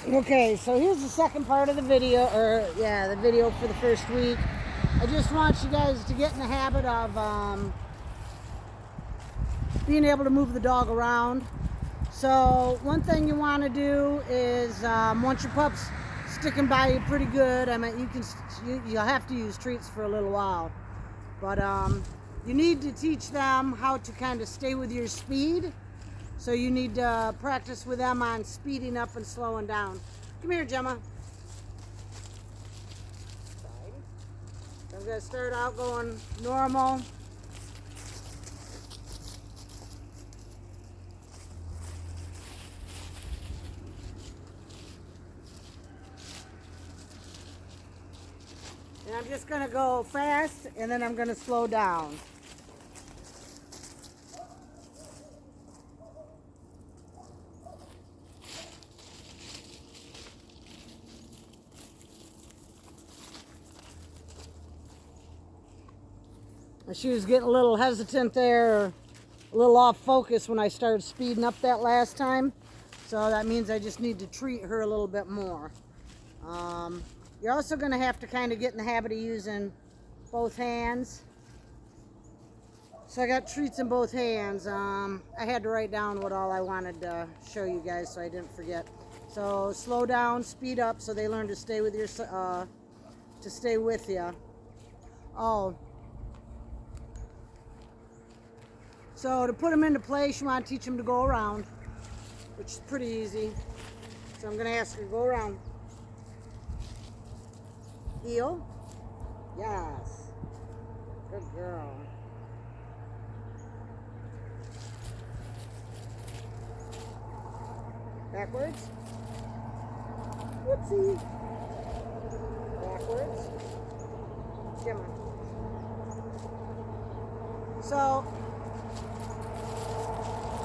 Okay, so here's the second part of the video, the video for the first week. I just want you guys to get in the habit of being able to move the dog around. So one thing you want to do is once your pup's sticking by you pretty good, I mean you'll have to use treats for a little while, but you need to teach them how to kind of stay with your speed. So you need to practice with them on speeding up and slowing down. Come here, Gemma. So I'm going to start out going normal. And I'm just going to go fast, and then I'm going to slow down. She was getting a little hesitant there, a little off focus when I started speeding up that last time. So that means I just need to treat her a little bit more. You're also going to have to kind of get in the habit of using both hands. So I got treats in both hands. I had to write down what all I wanted to show you guys so I didn't forget. So slow down, speed up, so they learn to stay with you. Oh. So to put them into place, you want to teach them to go around, which is pretty easy. So I'm going to ask her to go around. Heel. Yes. Good girl. Backwards. Whoopsie. Backwards. Gemma. So,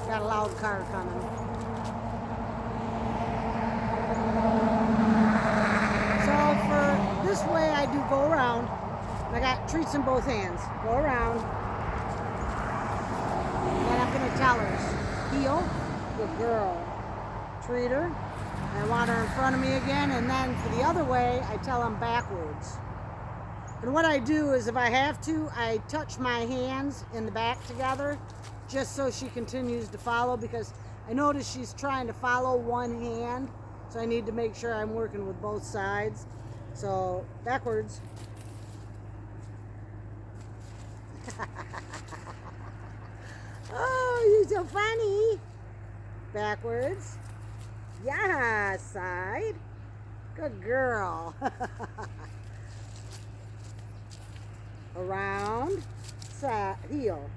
got a loud car coming. So for this way I do go around. I got treats in both hands. Go around. And then I'm going to tell her, heel, good girl. Treat her. I want her in front of me again. And then for the other way, I tell them backwards. And what I do is if I have to, I touch my hands in the back together just so she continues to follow, because I notice she's trying to follow one hand. So I need to make sure I'm working with both sides. So backwards. Oh, you're so funny. Backwards. Yeah, side. Good girl. Around. Side. Heel.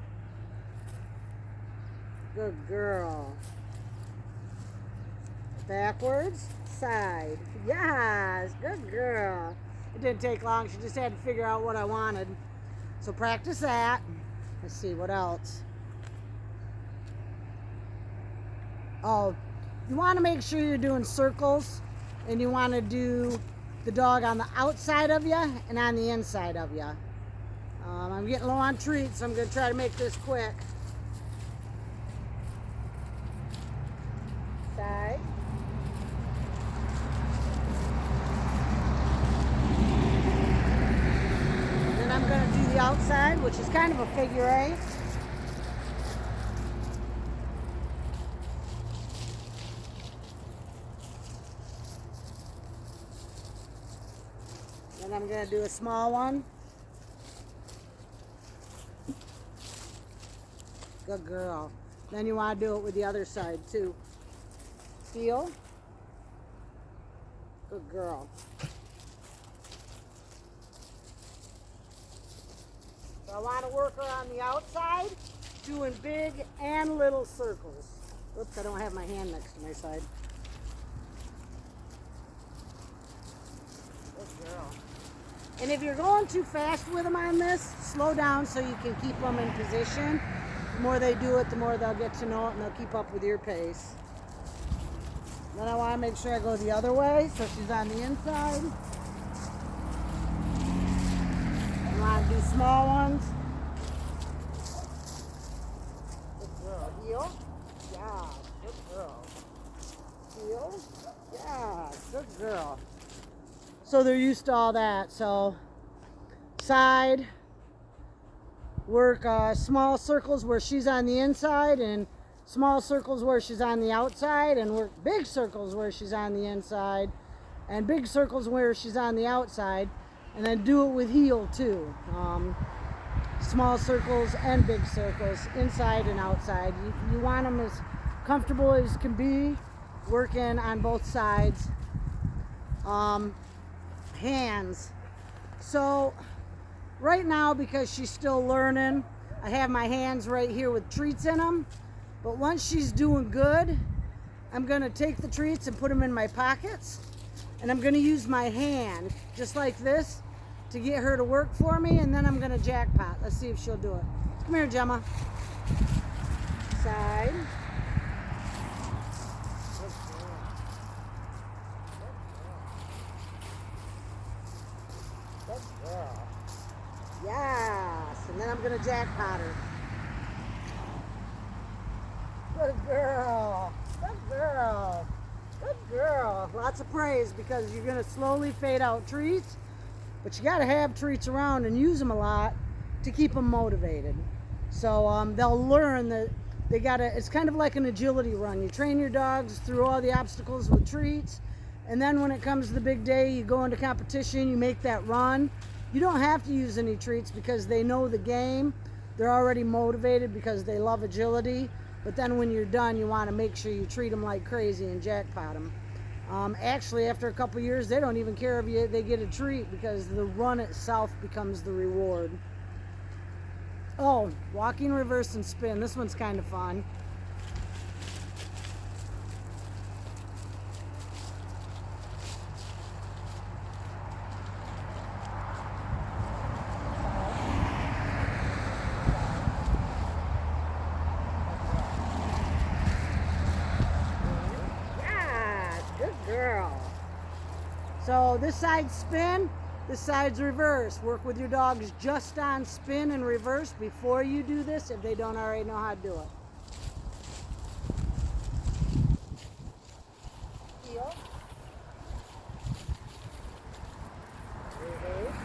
Good girl. Backwards. Side. Yes. Good girl. It didn't take long. She just had to figure out what I wanted. So practice that. Let's see what else. Oh, you want to make sure you're doing circles, and you want to do the dog on the outside of you and on the inside of you. I'm getting low on treats, so I'm going to try to make this quick. Side. And then I'm going to do the outside, which is kind of a figure eight. And I'm going to do a small one. Good girl. Then you want to do it with the other side too. Heel. Good girl. So I want to work her on the outside, doing big and little circles. Oops, I don't have my hand next to my side. Good girl. And if you're going too fast with them on this, slow down so you can keep them in position. The more they do it, the more they'll get to know it, and they'll keep up with your pace. Then I want to make sure I go the other way, so she's on the inside. I want to do small ones. Good girl. Heel. Yeah, good girl. Heel. go. Yeah, good girl. So they're used to all that. So side, work small circles where she's on the inside, and small circles where she's on the outside, and work big circles where she's on the inside, and big circles where she's on the outside, and then do it with heel too. Small circles and big circles, inside and outside. You want them as comfortable as can be, working on both sides. Hands. So right now, because she's still learning, I have my hands right here with treats in them. But once she's doing good, I'm gonna take the treats and put them in my pockets, and I'm gonna use my hand, just like this, to get her to work for me, and then I'm gonna jackpot. Let's see if she'll do it. Come here, Gemma. Side. Good girl. Yes, and then I'm gonna jackpot her. Good girl. Good girl. Good girl. Lots of praise, because you're gonna slowly fade out treats. But you got to have treats around and use them a lot to keep them motivated. So they'll learn that they got to, it's kind of like an agility run. You train your dogs through all the obstacles with treats, and then when it comes to the big day, you go into competition, you make that run. You don't have to use any treats because they know the game. They're already motivated because they love agility. But then when you're done, you want to make sure you treat them like crazy and jackpot them. Actually, after a couple years, they don't even care if they get a treat, because the run itself becomes the reward. Oh, walking, reverse, and spin. This one's kind of fun. So this side's spin, this side's reverse. Work with your dogs just on spin and reverse before you do this, if they don't already know how to do it. Heel. Reverse.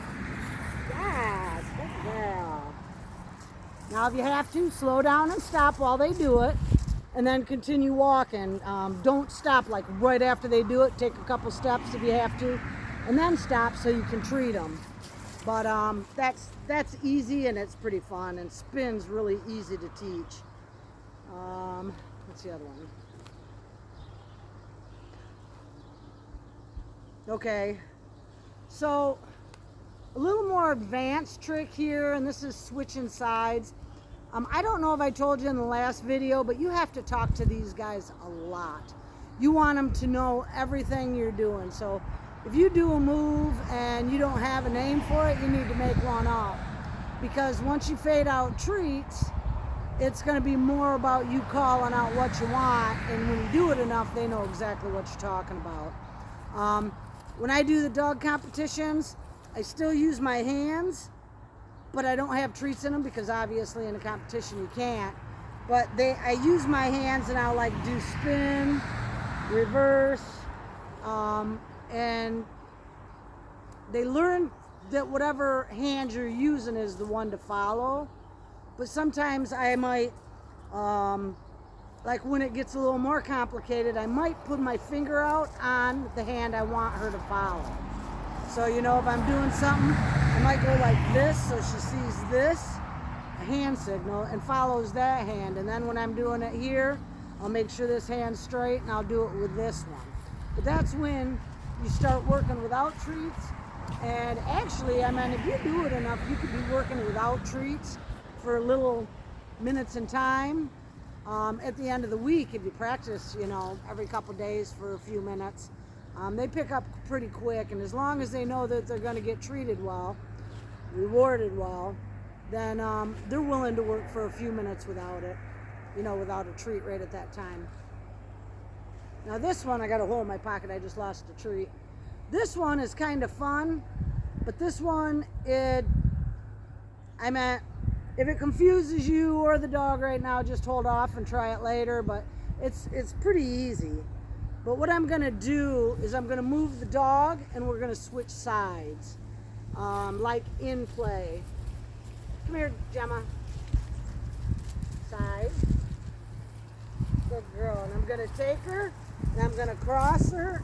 Yes, good girl. Now if you have to, slow down and stop while they do it, and then continue walking. Don't stop like right after they do it. Take a couple steps if you have to, and then stop so you can treat them. But that's easy, and it's pretty fun, and spin's really easy to teach. What's the other one? Okay, so a little more advanced trick here, and this is switching sides. I don't know if I told you in the last video, but you have to talk to these guys a lot. You want them to know everything you're doing. So if you do a move and you don't have a name for it, you need to make one up. Because once you fade out treats, it's going to be more about you calling out what you want, and when you do it enough, they know exactly what you're talking about. When I do the dog competitions, I still use my hands, but I don't have treats in them, because obviously in a competition you can't. But I use my hands, and I'll like do spin, reverse, and they learn that whatever hand you're using is the one to follow. But sometimes I might, like when it gets a little more complicated, I might put my finger out on the hand I want her to follow. So, you know, if I'm doing something, I might go like this, so she sees this, a hand signal, and follows that hand. And then when I'm doing it here, I'll make sure this hand's straight, and I'll do it with this one. But that's when you start working without treats. And actually, I mean, if you do it enough, you could be working without treats for little minutes in time. At the end of the week, if you practice, you know, every couple days for a few minutes, they pick up pretty quick. And as long as they know that they're going to get treated well, rewarded well, then they're willing to work for a few minutes without it, you know, without a treat right at that time. Now this one, I got a hole in my pocket, I just lost a treat. This one is kind of fun, but this one, if it confuses you or the dog right now, just hold off and try it later, but it's pretty easy. But what I'm going to do is I'm going to move the dog and we're going to switch sides, like in play. Come here, Gemma. Side. Good girl. And I'm going to take her and I'm going to cross her.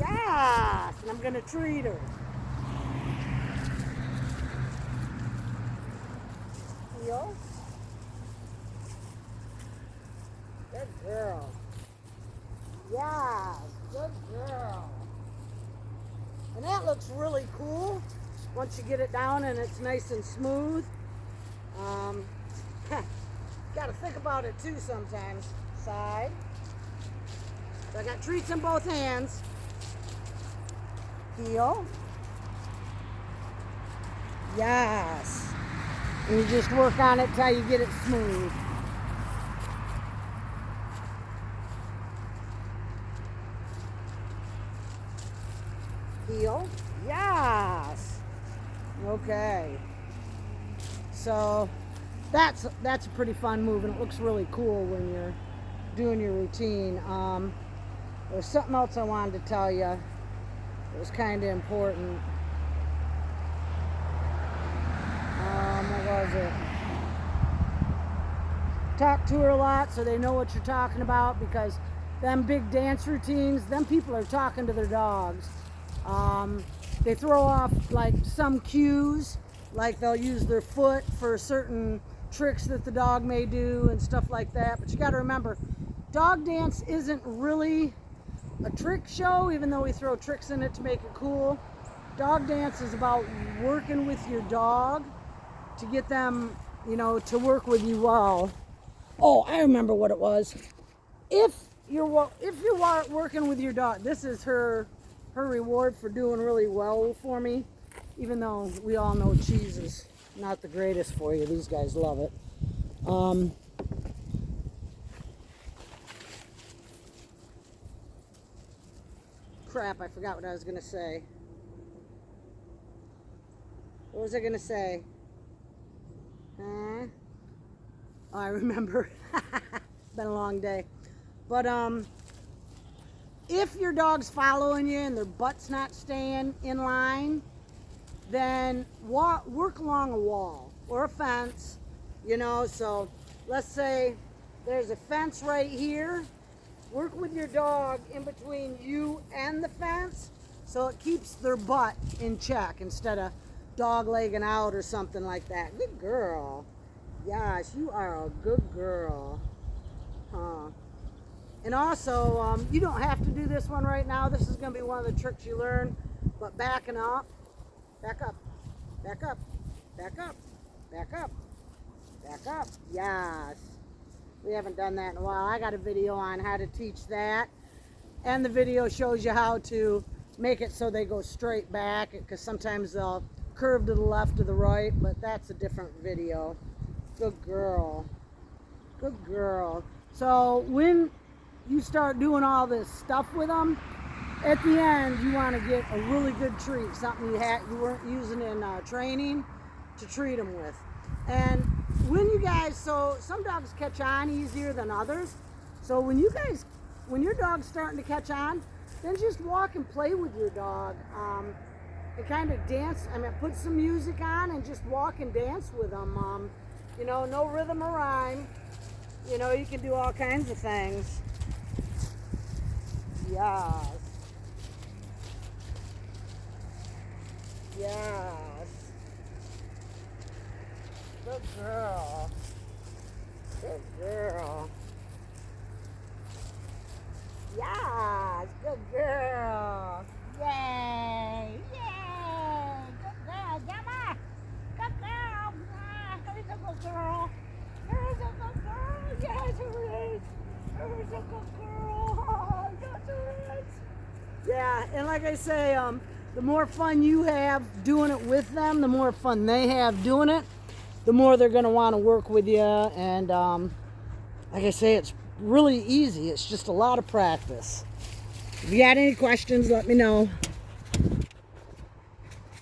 Yes! And I'm going to treat her. Heel. Good girl. Yeah, good girl. And that looks really cool once you get it down and it's nice and smooth. Got to think about it too sometimes. Side. So I got treats in both hands. Heel. Yes. And you just work on it till you get it smooth. Heel. Yes. Okay. So that's a pretty fun move, and it looks really cool when you're doing your routine. There's something else I wanted to tell you. It was kind of important. What was it? Talk to her a lot so they know what you're talking about, because them big dance routines, them people are talking to their dogs. They throw off like some cues, like they'll use their foot for certain tricks that the dog may do and stuff like that. But you got to remember, dog dance isn't really a trick show, even though we throw tricks in it to make it cool. Dog dance is about working with your dog to get them, you know, to work with you well. Oh, I remember what it was. If you're working with your dog, this is her reward for doing really well for me, even though we all know cheese is not the greatest for you. These guys love it. Crap, I forgot what I was going to say. What was I going to say? Oh, I remember. It's been a long day. But if your dog's following you and their butt's not staying in line, then work along a wall or a fence, you know. So let's say there's a fence right here. Work with your dog in between you and the fence so it keeps their butt in check instead of dog legging out or something like that. Good girl. Yes, you are a good girl. Huh. And also, you don't have to do this one right now. This is going to be one of the tricks you learn. But backing up, back up, back up, back up, back up, back up. Yes. We haven't done that in a while. I got a video on how to teach that. And the video shows you how to make it so they go straight back, because sometimes they'll curve to the left or the right, but that's a different video. Good girl. Good girl. So when you start doing all this stuff with them, at the end you want to get a really good treat, something you weren't using in training to treat them with. And when you guys, so some dogs catch on easier than others, so when your dog's starting to catch on, then just walk and play with your dog, and kind of dance. I mean, put some music on and just walk and dance with them. You know, no rhythm or rhyme. You know, you can do all kinds of things. Yes. Yes. Good girl. Good girl. Yes, good girl. Yay. Yay. Good girl, Gemma. Good girl. Who's a good girl? Who's a good girl? Yes, who is? Who's a good girl? Oh, yes, who is? Yeah, and like I say, the more fun you have doing it with them, the more fun they have doing it, the more they're going to want to work with you. And like I say, it's really easy. It's just a lot of practice. If you got any questions, let me know.